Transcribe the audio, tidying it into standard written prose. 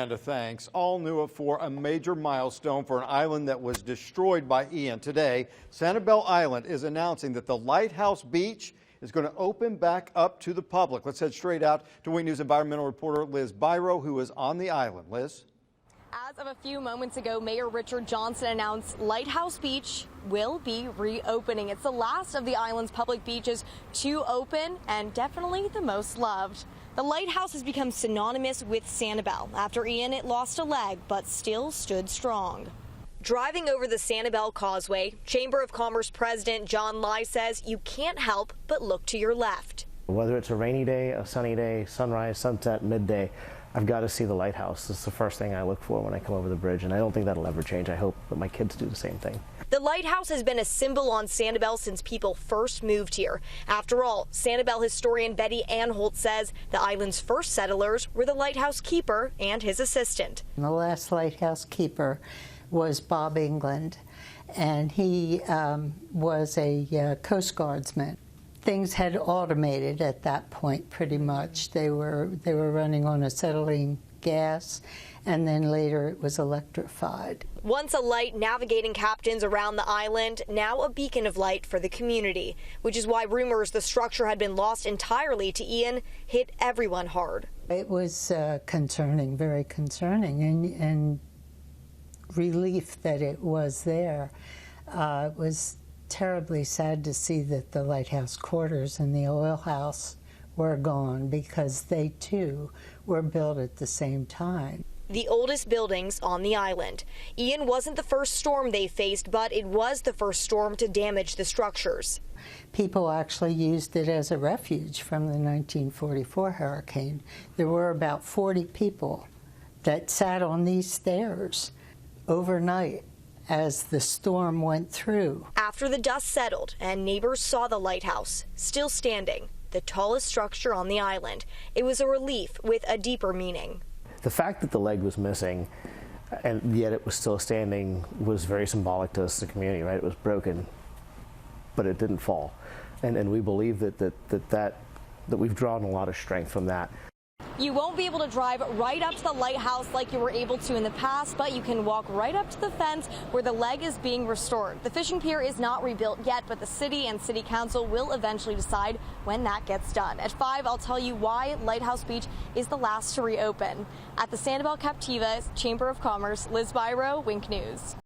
And thanks. All new for a major milestone for an island that was destroyed by Ian. Today, Sanibel Island is announcing that the Lighthouse Beach is going to open back up to the public. Let's head straight out to Wink News environmental reporter Liz Byro, who is on the island. Liz? As of a few moments ago, Mayor Richard Johnson announced Lighthouse Beach will be reopening. It's the last of the island's public beaches to open and definitely the most loved. The lighthouse has become synonymous with Sanibel. After Ian, it lost a leg, but still stood strong. Driving over the Sanibel Causeway, Chamber of Commerce President John Lai says you can't help but look to your left. Whether it's a rainy day, a sunny day, sunrise, sunset, midday, I've got to see the lighthouse. It's the first thing I look for when I come over the bridge, and I don't think that'll ever change. I hope that my kids do the same thing. The lighthouse has been a symbol on Sanibel since people first moved here. After all, Sanibel historian Betty Anholt says the island's first settlers were the lighthouse keeper and his assistant. The last lighthouse keeper was Bob England, and he was a Coast Guardsman. Things had automated at that point pretty much. They were running on acetylene gas, and then later it was electrified. Once a light navigating captains around the island, now a beacon of light for the community, which is why rumors the structure had been lost entirely to Ian hit everyone hard. It was concerning, very concerning, and relief that it was there. It was terribly sad to see that the lighthouse quarters and the oil house were gone, because they too were built at the same time. The oldest buildings on the island. Ian wasn't the first storm they faced, but it was the first storm to damage the structures. People actually used it as a refuge from the 1944 hurricane. There were about 40 people that sat on these stairs overnight as the storm went through. After the dust settled and neighbors saw the lighthouse still standing, the tallest structure on the island, it was a relief with a deeper meaning. The fact that the leg was missing and yet it was still standing was very symbolic to us as a community, right? It was broken, but it didn't fall. And we believe that we've drawn a lot of strength from that. You won't be able to drive right up to the lighthouse like you were able to in the past, but you can walk right up to the fence where the leg is being restored. The fishing pier is not rebuilt yet, but the city and city council will eventually decide when that gets done. At 5, I'll tell you why Lighthouse Beach is the last to reopen. At the Sanibel Captiva Chamber of Commerce, Liz Byro, Wink News.